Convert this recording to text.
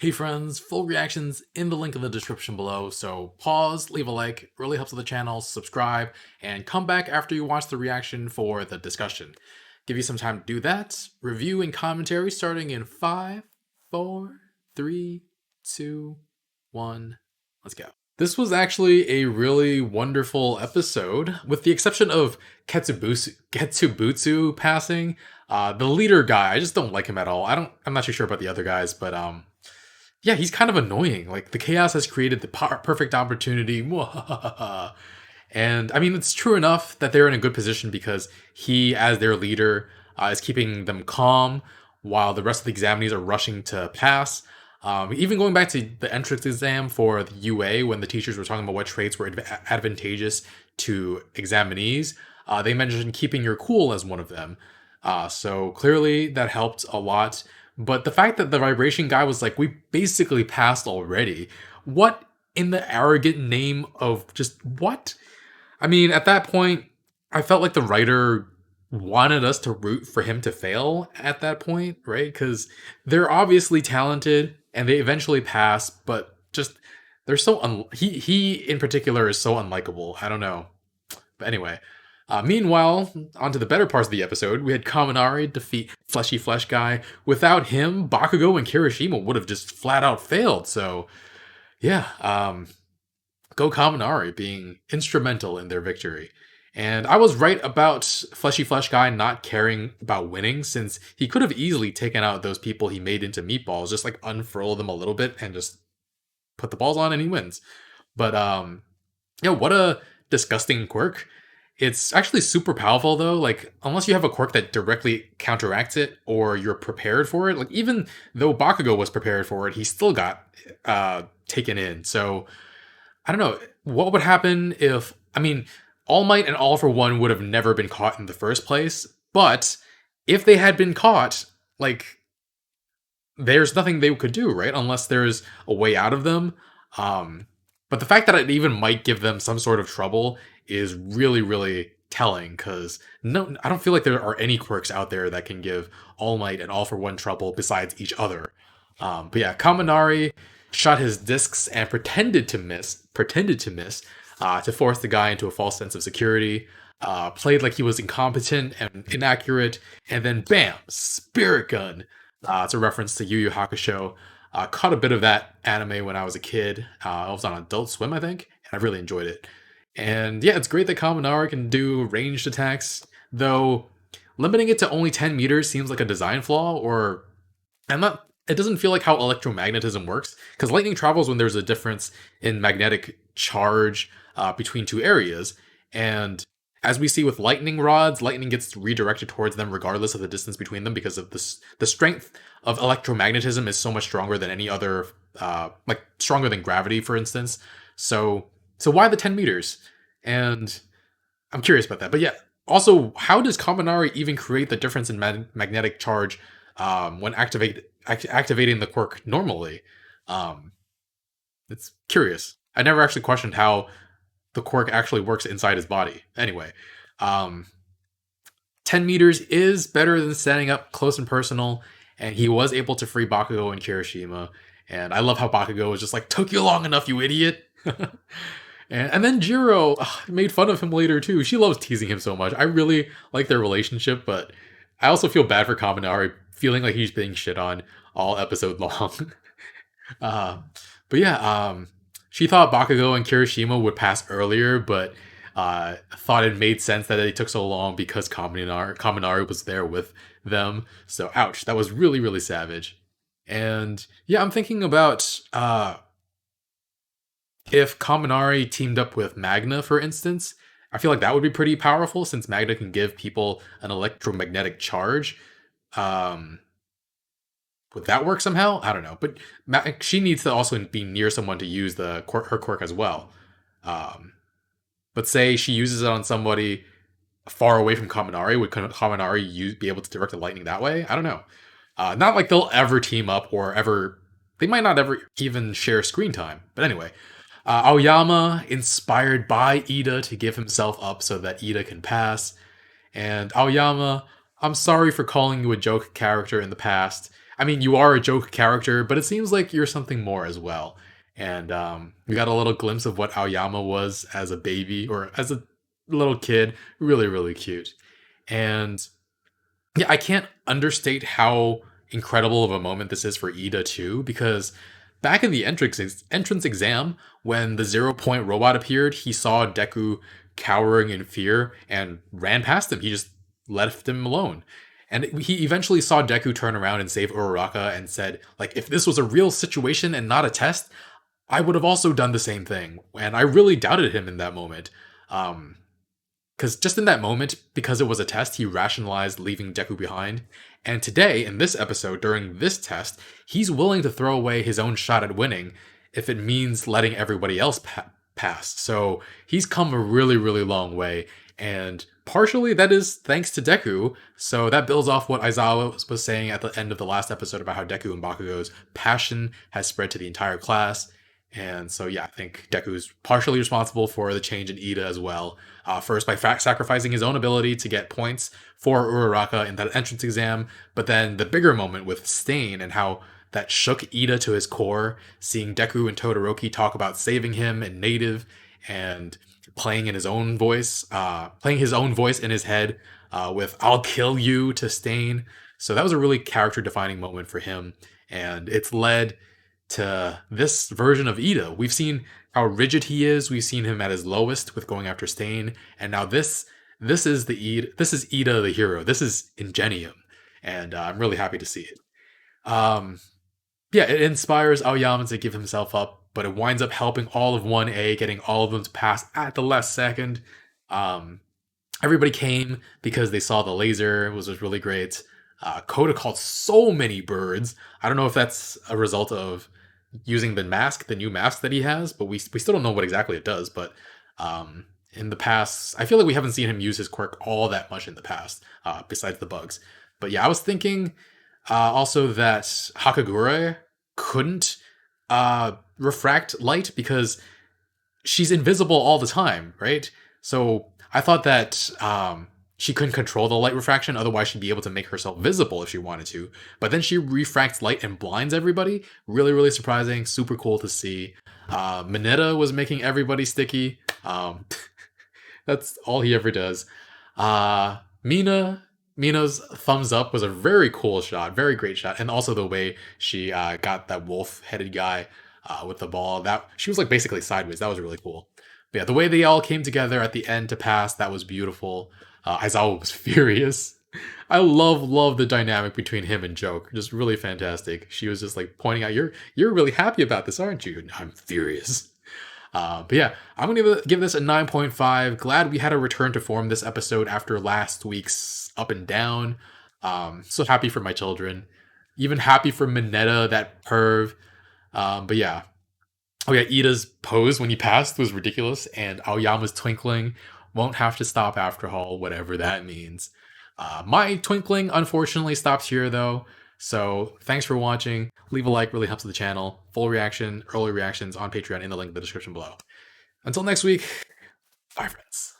Hey friends, full reactions in the link in the description below, so pause, leave a like, really helps with the channel, subscribe, and come back after you watch the reaction for the discussion. Give you some time to do that. Review and commentary starting in 5, 4, 3, 2, 1. Let's go. This was actually a really wonderful episode, with the exception of Ketsubutsu passing. The leader guy, I just don't like him at all. I'm not too sure about the other guys, but yeah, he's kind of annoying. Like, the chaos has created the perfect opportunity. And I mean, it's true enough that they're in a good position because he, as their leader, is keeping them calm while the rest of the examinees are rushing to pass. Even going back to the entrance exam for the UA, when the teachers were talking about what traits were advantageous to examinees, they mentioned keeping your cool as one of them. So clearly that helped a lot. But the fact that the vibration guy was like, we basically passed already. What in the arrogant name of just what? I mean, at that point, I felt like the writer wanted us to root for him to fail at that point, right? Because they're obviously talented and they eventually pass, but just they're so he in particular is so unlikable. I don't know. But anyway, meanwhile, on to the better parts of the episode, we had Kaminari defeat Fleshy Flesh Guy. Without him, Bakugo and Kirishima would have just flat out failed. So, yeah, Go Kaminari being instrumental in their victory. And I was right about Fleshy Flesh Guy not caring about winning, since he could have easily taken out those people he made into meatballs, just like unfurl them a little bit and just put the balls on and he wins. But, yeah, what a disgusting quirk. It's actually super powerful though, like, unless you have a quirk that directly counteracts it or you're prepared for it. Like, even though Bakugo was prepared for it, he still got taken in. So, I don't know, what would happen if, I mean, All Might and All for One would have never been caught in the first place, but if they had been caught, like, there's nothing they could do, right? Unless there's a way out of them. But the fact that it even might give them some sort of trouble is really, really telling, because no, I don't feel like there are any quirks out there that can give All Might and All for One trouble besides each other. But yeah, Kaminari shot his discs and pretended to miss, to force the guy into a false sense of security. Played like he was incompetent and inaccurate, and then bam, Spirit Gun. It's a reference to Yu Yu Hakusho. Caught a bit of that anime when I was a kid. I was on Adult Swim, I think, and I really enjoyed it. And yeah, it's great that Kaminari can do ranged attacks, though limiting it to only 10 meters seems like a design flaw, or I'm not. It doesn't feel like how electromagnetism works, because lightning travels when there's a difference in magnetic charge between two areas, and as we see with lightning rods, lightning gets redirected towards them regardless of the distance between them, because of this. The strength of electromagnetism is so much stronger than any other, like stronger than gravity, for instance. So why the 10 meters? And I'm curious about that. But yeah, also, how does Kaminari even create the difference in magnetic charge when activating the quirk normally? It's curious. I never actually questioned how the quirk actually works inside his body. Anyway, 10 meters is better than standing up close and personal, and he was able to free Bakugo and Kirishima. And I love how Bakugo was just like, took you long enough, you idiot. And then Jiro made fun of him later too. She loves teasing him so much. I really like their relationship, but I also feel bad for Kaminari, feeling like he's being shit on all episode long. But yeah, she thought Bakugo and Kirishima would pass earlier, but thought it made sense that it took so long because Kaminari was there with them. So ouch, that was really, really savage. And yeah, I'm thinking about if Kaminari teamed up with Magna, for instance. I feel like that would be pretty powerful, since Magna can give people an electromagnetic charge. Would that work somehow? I don't know. But she needs to also be near someone to use her quirk as well. But say she uses it on somebody far away from Kaminari, would Kaminari be able to direct the lightning that way? I don't know. Not like they'll ever team up or ever. They might not ever even share screen time. But anyway, Aoyama inspired by Ida to give himself up so that Ida can pass. And Aoyama, I'm sorry for calling you a joke character in the past. I mean, you are a joke character, but it seems like you're something more as well. And we got a little glimpse of what Aoyama was as a baby or as a little kid. Really, really cute. And yeah, I can't understate how incredible of a moment this is for Ida too, because back in the entrance exam, when the 0 point robot appeared, he saw Deku cowering in fear and ran past him. He just left him alone. And he eventually saw Deku turn around and save Uraraka and said, like, if this was a real situation and not a test, I would have also done the same thing. And I really doubted him in that moment. Um, because just in that moment, because it was a test, he rationalized leaving Deku behind. And today, in this episode, during this test, he's willing to throw away his own shot at winning if it means letting everybody else pass. So he's come a really, really long way. And partially that is thanks to Deku. So that builds off what Aizawa was saying at the end of the last episode about how Deku and Bakugo's passion has spread to the entire class. And so, yeah, I think Deku is partially responsible for the change in Ida as well. First, by sacrificing his own ability to get points for Uraraka in that entrance exam, but then the bigger moment with Stain and how that shook Ida to his core, seeing Deku and Todoroki talk about saving him in native and playing in his own voice, playing his own voice in his head with "I'll kill you" to Stain. So that was a really character-defining moment for him, and it's led to this version of Ida. We've seen how rigid he is. We've seen him at his lowest with going after Stain, and now this is the Ida. This is Ida the hero. This is Ingenium, and I'm really happy to see it. Um, yeah, it inspires Aoyama to give himself up, but it winds up helping all of 1A, getting all of them to pass at the last second. Um, Everybody came because they saw the laser. It was really great. Coda called so many birds. I don't know if that's a result of using the mask, the new mask that he has, but we still don't know what exactly it does. But in the past, I feel like we haven't seen him use his quirk all that much in the past, besides the bugs. But yeah, I was thinking also that Hakagure couldn't refract light because she's invisible all the time, right? So I thought that she couldn't control the light refraction, otherwise she'd be able to make herself visible if she wanted to. But then she refracts light and blinds everybody. Really, really surprising. Super cool to see. Mineta was making everybody sticky. That's all he ever does. Mina's thumbs up was a very cool shot, very great shot, and also the way she got that wolf-headed guy with the ball. That she was like basically sideways. That was really cool. But yeah, the way they all came together at the end to pass, that was beautiful. Aizawa was furious. I love the dynamic between him and Joke. Just really fantastic. She was just like pointing out, "You're really happy about this, aren't you?" And I'm furious. But yeah, I'm gonna give this a 9.5. Glad we had a return to form this episode after last week's up and down. So happy for my children. Even happy for Mineta, that perv. But yeah. Oh yeah, Ida's pose when he passed was ridiculous, and Aoyama's twinkling won't have to stop after all, whatever that means. My twinkling unfortunately stops here though, so thanks for watching. Leave a like, really helps the channel. Full reaction, early reactions on Patreon in the link in the description below. Until next week, bye friends.